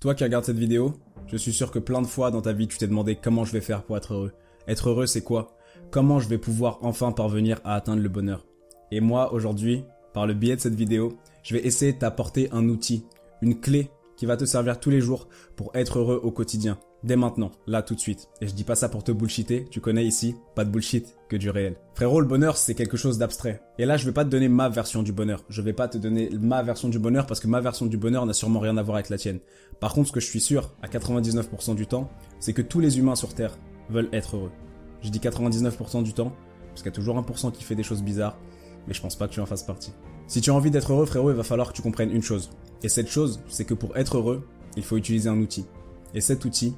Toi qui regardes cette vidéo, je suis sûr que plein de fois dans ta vie, tu t'es demandé comment je vais faire pour être heureux. Être heureux, c'est quoi? Comment je vais pouvoir enfin parvenir à atteindre le bonheur? Et moi, aujourd'hui, par le biais de cette vidéo, je vais essayer de t'apporter un outil, une clé qui va te servir tous les jours pour être heureux au quotidien. Dès maintenant, là, tout de suite. Et je dis pas ça pour te bullshiter, tu connais ici, pas de bullshit, que du réel. Frérot, le bonheur, c'est quelque chose d'abstrait. Et là, je vais pas te donner ma version du bonheur. Je vais pas te donner ma version du bonheur parce que ma version du bonheur n'a sûrement rien à voir avec la tienne. Par contre, ce que je suis sûr, à 99% du temps, c'est que tous les humains sur Terre veulent être heureux. Je dis 99% du temps, parce qu'il y a toujours 1% qui fait des choses bizarres, mais je pense pas que tu en fasses partie. Si tu as envie d'être heureux, frérot, il va falloir que tu comprennes une chose. Et cette chose, c'est que pour être heureux, il faut utiliser un outil. Et cet outil,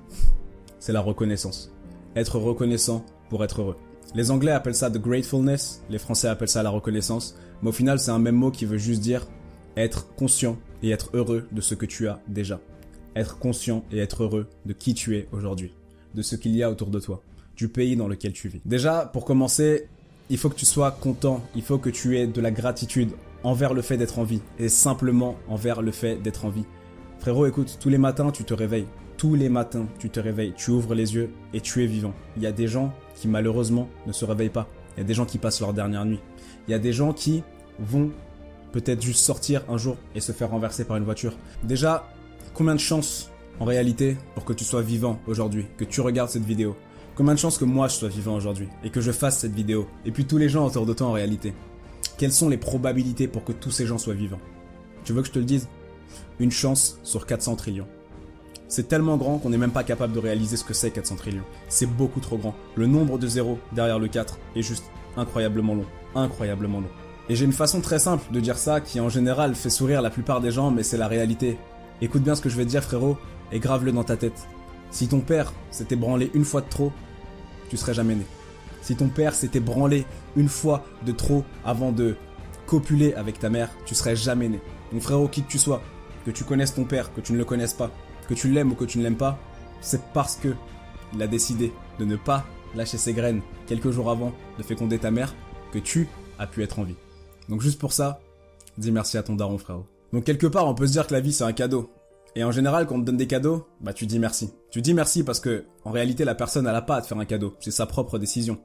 c'est la reconnaissance. Être reconnaissant pour être heureux. Les Anglais appellent ça the gratefulness, les Français appellent ça la reconnaissance, mais au final, c'est un même mot qui veut juste dire être conscient et être heureux de ce que tu as déjà. Être conscient et être heureux de qui tu es aujourd'hui, de ce qu'il y a autour de toi, du pays dans lequel tu vis. Déjà, pour commencer, il faut que tu sois content, il faut que tu aies de la gratitude envers le fait d'être en vie, et simplement envers le fait d'être en vie. Frérot, écoute, tous les matins, tu te réveilles. Tous les matins, tu te réveilles, tu ouvres les yeux et tu es vivant. Il y a des gens qui malheureusement ne se réveillent pas. Il y a des gens qui passent leur dernière nuit. Il y a des gens qui vont peut-être juste sortir un jour et se faire renverser par une voiture. Déjà, combien de chances en réalité pour que tu sois vivant aujourd'hui, que tu regardes cette vidéo? Combien de chances que moi je sois vivant aujourd'hui et que je fasse cette vidéo? Et puis tous les gens autour de toi en réalité. Quelles sont les probabilités pour que tous ces gens soient vivants? Tu veux que je te le dise? Une chance sur 400 trillions. C'est tellement grand qu'on n'est même pas capable de réaliser ce que c'est 400 trillions. C'est beaucoup trop grand. Le nombre de zéros derrière le 4 est juste incroyablement long. Incroyablement long. Et j'ai une façon très simple de dire ça qui en général fait sourire la plupart des gens, mais c'est la réalité. Écoute bien ce que je vais te dire, frérot, et grave-le dans ta tête. Si ton père s'était branlé une fois de trop, tu serais jamais né. Si ton père s'était branlé une fois de trop avant de copuler avec ta mère, tu serais jamais né. Donc frérot, qui que tu sois, que tu connaisses ton père, que tu ne le connaisses pas, que tu l'aimes ou que tu ne l'aimes pas, c'est parce que il a décidé de ne pas lâcher ses graines quelques jours avant de féconder ta mère que tu as pu être en vie. Donc juste pour ça, dis merci à ton daron, frérot. Donc quelque part, on peut se dire que la vie c'est un cadeau. Et en général, quand on te donne des cadeaux, bah tu dis merci. Tu dis merci parce que en réalité, la personne elle a pas à te faire un cadeau, c'est sa propre décision.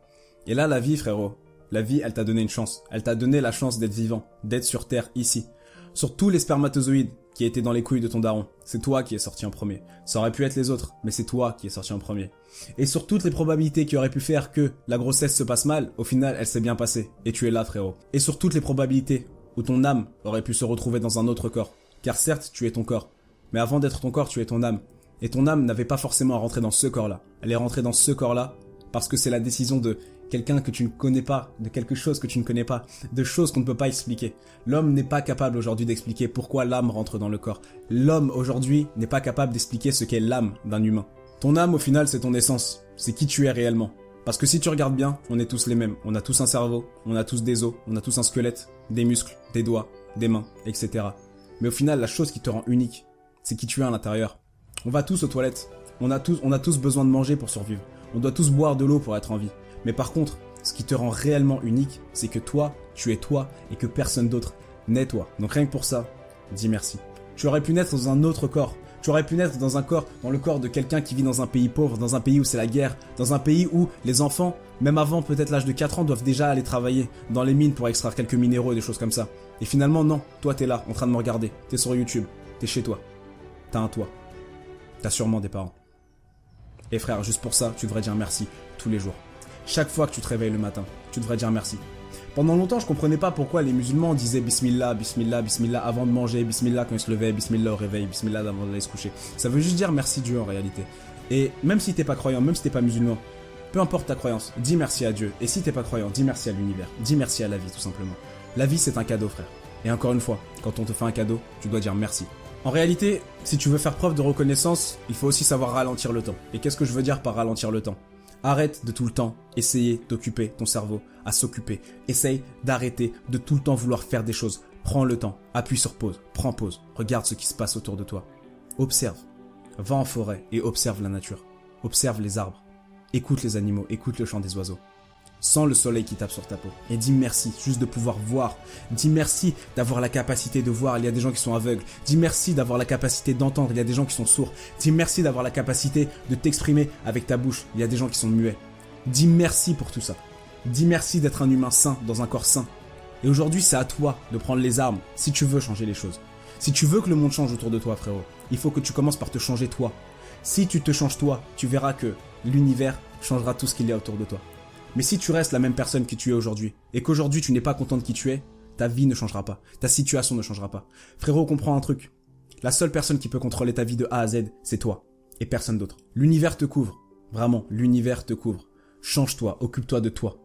Et là, la vie, frérot, la vie, elle t'a donné une chance. Elle t'a donné la chance d'être vivant, d'être sur Terre ici. Sur tous les spermatozoïdes qui étaient dans les couilles de ton daron, c'est toi qui es sorti en premier. Ça aurait pu être les autres, mais c'est toi qui es sorti en premier. Et sur toutes les probabilités qui auraient pu faire que la grossesse se passe mal, au final, elle s'est bien passée. Et tu es là, frérot. Et sur toutes les probabilités où ton âme aurait pu se retrouver dans un autre corps. Car certes, tu es ton corps. Mais avant d'être ton corps, tu es ton âme. Et ton âme n'avait pas forcément à rentrer dans ce corps-là. Elle est rentrée dans ce corps-là parce que c'est la décision de quelqu'un que tu ne connais pas, de quelque chose que tu ne connais pas, de choses qu'on ne peut pas expliquer. L'homme n'est pas capable aujourd'hui d'expliquer pourquoi l'âme rentre dans le corps. L'homme aujourd'hui n'est pas capable d'expliquer ce qu'est l'âme d'un humain. Ton âme au final c'est ton essence, c'est qui tu es réellement. Parce que si tu regardes bien, on est tous les mêmes. On a tous un cerveau, on a tous des os, on a tous un squelette, des muscles, des doigts, des mains, etc. Mais au final la chose qui te rend unique, c'est qui tu es à l'intérieur. On va tous aux toilettes, on a tous besoin de manger pour survivre. On doit tous boire de l'eau pour être en vie. Mais par contre, ce qui te rend réellement unique, c'est que toi, tu es toi et que personne d'autre n'est toi. Donc rien que pour ça, dis merci. Tu aurais pu naître dans un autre corps. Tu aurais pu naître dans le corps de quelqu'un qui vit dans un pays pauvre, dans un pays où c'est la guerre, dans un pays où les enfants, même avant peut-être l'âge de 4 ans, doivent déjà aller travailler dans les mines pour extraire quelques minéraux et des choses comme ça. Et finalement, non, toi t'es là, en train de me regarder. T'es sur YouTube, t'es chez toi. T'as un toit. T'as sûrement des parents. Et frère, juste pour ça, tu devrais dire merci tous les jours. Chaque fois que tu te réveilles le matin, tu devrais dire merci. Pendant longtemps, je comprenais pas pourquoi les musulmans disaient Bismillah, Bismillah, Bismillah avant de manger, Bismillah quand ils se levaient, Bismillah au réveil, Bismillah avant d'aller se coucher. Ça veut juste dire merci Dieu en réalité. Et même si t'es pas croyant, même si t'es pas musulman, peu importe ta croyance, dis merci à Dieu. Et si t'es pas croyant, dis merci à l'univers, dis merci à la vie tout simplement. La vie c'est un cadeau, frère. Et encore une fois, quand on te fait un cadeau, tu dois dire merci. En réalité, si tu veux faire preuve de reconnaissance, il faut aussi savoir ralentir le temps. Et qu'est-ce que je veux dire par ralentir le temps ? Arrête de tout le temps essayer d'occuper ton cerveau à s'occuper. Essaye d'arrêter de tout le temps vouloir faire des choses. Prends le temps, appuie sur pause, prends pause, regarde ce qui se passe autour de toi. Observe, va en forêt et observe la nature. Observe les arbres, écoute les animaux, écoute le chant des oiseaux. sans le soleil qui tape sur ta peau. Et dis merci juste de pouvoir voir. Dis merci d'avoir la capacité de voir, il y a des gens qui sont aveugles. Dis merci d'avoir la capacité d'entendre, il y a des gens qui sont sourds. Dis merci d'avoir la capacité de t'exprimer avec ta bouche, il y a des gens qui sont muets. Dis merci pour tout ça. Dis merci d'être un humain sain dans un corps sain. Et aujourd'hui, c'est à toi de prendre les armes si tu veux changer les choses. Si tu veux que le monde change autour de toi, frérot, il faut que tu commences par te changer toi. Si tu te changes toi, tu verras que l'univers changera tout ce qu'il y a autour de toi. Mais si tu restes la même personne que tu es aujourd'hui, et qu'aujourd'hui tu n'es pas content de qui tu es, ta vie ne changera pas, ta situation ne changera pas. Frérot, comprends un truc. La seule personne qui peut contrôler ta vie de A à Z, c'est toi, et personne d'autre. L'univers te couvre, vraiment, l'univers te couvre. Change-toi, occupe-toi de toi,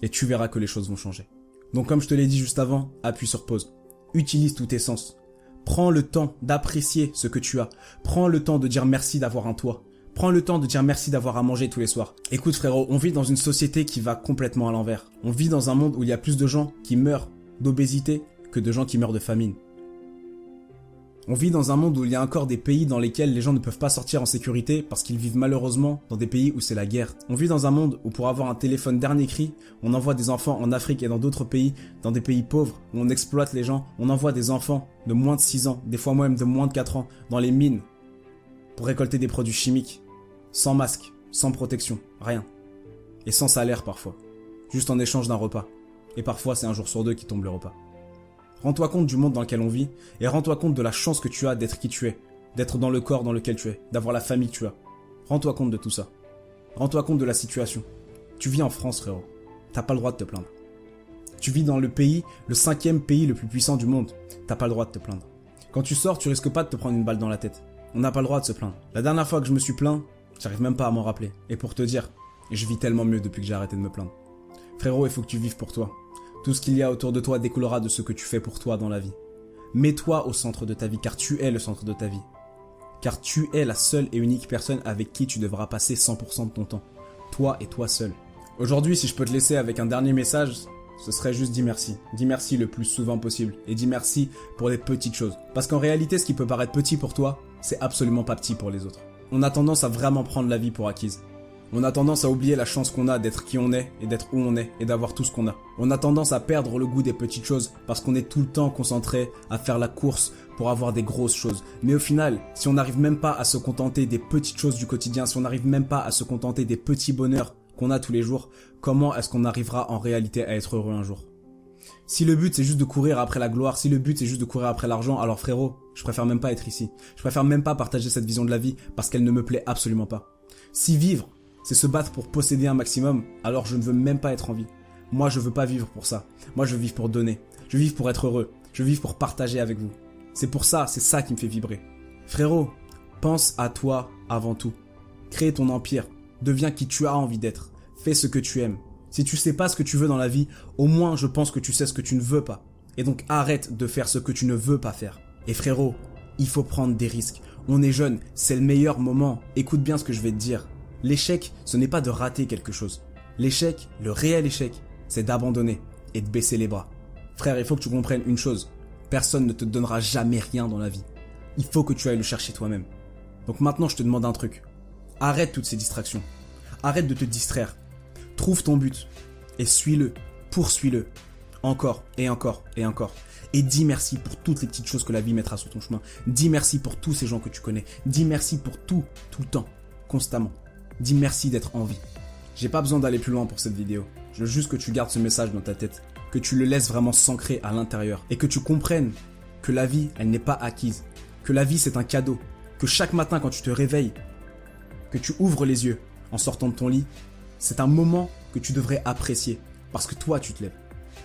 et tu verras que les choses vont changer. Donc comme je te l'ai dit juste avant, appuie sur pause. Utilise tous tes sens. Prends le temps d'apprécier ce que tu as. Prends le temps de dire merci d'avoir un toit. Prends le temps de dire merci d'avoir à manger tous les soirs. Écoute frérot, on vit dans une société qui va complètement à l'envers. On vit dans un monde où il y a plus de gens qui meurent d'obésité que de gens qui meurent de famine. On vit dans un monde où il y a encore des pays dans lesquels les gens ne peuvent pas sortir en sécurité parce qu'ils vivent malheureusement dans des pays où c'est la guerre. On vit dans un monde où pour avoir un téléphone dernier cri, on envoie des enfants en Afrique et dans d'autres pays, dans des pays pauvres, où on exploite les gens. On envoie des enfants de moins de 6 ans, des fois même de moins de 4 ans, dans les mines pour récolter des produits chimiques, sans masque, sans protection, rien. Et sans salaire parfois, juste en échange d'un repas. Et parfois c'est un jour sur deux qui tombe le repas. Rends-toi compte du monde dans lequel on vit et rends-toi compte de la chance que tu as d'être qui tu es, d'être dans le corps dans lequel tu es, d'avoir la famille que tu as. Rends-toi compte de tout ça. Rends-toi compte de la situation. Tu vis en France, frérot. T'as pas le droit de te plaindre. Tu vis dans le pays, le 5e pays le plus puissant du monde. T'as pas le droit de te plaindre. Quand tu sors, tu risques pas de te prendre une balle dans la tête. On n'a pas le droit de se plaindre. La dernière fois que je me suis plaint, j'arrive même pas à m'en rappeler. Et pour te dire, je vis tellement mieux depuis que j'ai arrêté de me plaindre. Frérot, il faut que tu vives pour toi. Tout ce qu'il y a autour de toi découlera de ce que tu fais pour toi dans la vie. Mets-toi au centre de ta vie, car tu es le centre de ta vie. Car tu es la seule et unique personne avec qui tu devras passer 100% de ton temps. Toi et toi seul. Aujourd'hui, si je peux te laisser avec un dernier message, ce serait juste dis merci. Dis merci le plus souvent possible. Et dis merci pour les petites choses. Parce qu'en réalité, ce qui peut paraître petit pour toi, c'est absolument pas petit pour les autres. On a tendance à vraiment prendre la vie pour acquise. On a tendance à oublier la chance qu'on a d'être qui on est et d'être où on est et d'avoir tout ce qu'on a. On a tendance à perdre le goût des petites choses parce qu'on est tout le temps concentré à faire la course pour avoir des grosses choses. Mais au final, si on n'arrive même pas à se contenter des petites choses du quotidien, si on n'arrive même pas à se contenter des petits bonheurs qu'on a tous les jours, comment est-ce qu'on arrivera en réalité à être heureux un jour? Si le but c'est juste de courir après la gloire, si le but c'est juste de courir après l'argent, alors frérot, je préfère même pas être ici. Je préfère même pas partager cette vision de la vie parce qu'elle ne me plaît absolument pas. Si vivre, c'est se battre pour posséder un maximum, alors je ne veux même pas être en vie. Moi, je veux pas vivre pour ça. Moi, je veux vivre pour donner. Je veux vivre pour être heureux. Je veux vivre pour partager avec vous. C'est pour ça, c'est ça qui me fait vibrer. Frérot, pense à toi avant tout. Crée ton empire. Deviens qui tu as envie d'être. Fais ce que tu aimes. Si tu sais pas ce que tu veux dans la vie, au moins je pense que tu sais ce que tu ne veux pas. Et donc arrête de faire ce que tu ne veux pas faire. Et frérot, il faut prendre des risques. On est jeune, c'est le meilleur moment. Écoute bien ce que je vais te dire. L'échec, ce n'est pas de rater quelque chose. L'échec, le réel échec, c'est d'abandonner et de baisser les bras. Frère, il faut que tu comprennes une chose. Personne ne te donnera jamais rien dans la vie. Il faut que tu ailles le chercher toi-même. Donc maintenant, je te demande un truc. Arrête toutes ces distractions. Arrête de te distraire. Trouve ton but et suis-le, poursuis-le. Encore et encore et encore. Et dis merci pour toutes les petites choses que la vie mettra sur ton chemin. Dis merci pour tous ces gens que tu connais. Dis merci pour tout le temps, constamment. Dis merci d'être en vie. J'ai pas besoin d'aller plus loin pour cette vidéo. Je veux juste que tu gardes ce message dans ta tête, que tu le laisses vraiment s'ancrer à l'intérieur et que tu comprennes que la vie, elle n'est pas acquise, que la vie c'est un cadeau, que chaque matin quand tu te réveilles, que tu ouvres les yeux en sortant de ton lit, c'est un moment que tu devrais apprécier parce que toi tu te lèves.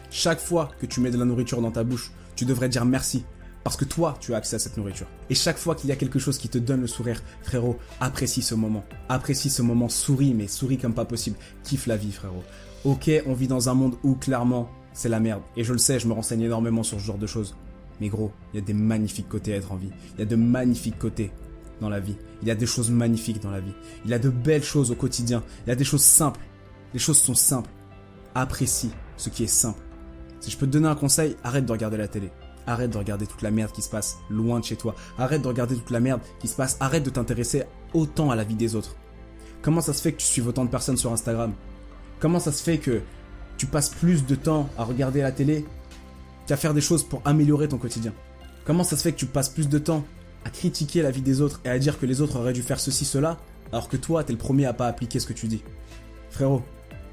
Chaque fois que tu mets de la nourriture dans ta bouche, tu devrais dire merci. Parce que toi, tu as accès à cette nourriture. Et chaque fois qu'il y a quelque chose qui te donne le sourire, frérot, apprécie ce moment. Apprécie ce moment, souris, mais souris comme pas possible. Kiffe la vie, frérot. Ok, on vit dans un monde où, clairement, c'est la merde. Et je le sais, je me renseigne énormément sur ce genre de choses. Mais gros, il y a des magnifiques côtés à être en vie. Il y a de magnifiques côtés dans la vie. Il y a des choses magnifiques dans la vie. Il y a de belles choses au quotidien. Il y a des choses simples. Les choses sont simples. Apprécie ce qui est simple. Si je peux te donner un conseil, arrête de regarder la télé. Arrête de regarder toute la merde qui se passe loin de chez toi. Arrête de regarder toute la merde qui se passe. Arrête de t'intéresser autant à la vie des autres. Comment ça se fait que tu suives autant de personnes sur Instagram? Comment ça se fait que tu passes plus de temps à regarder la télé qu'à faire des choses pour améliorer ton quotidien? Comment ça se fait que tu passes plus de temps à critiquer la vie des autres et à dire que les autres auraient dû faire ceci, cela, alors que toi, t'es le premier à pas appliquer ce que tu dis? Frérot,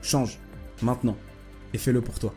change, maintenant, et fais-le pour toi.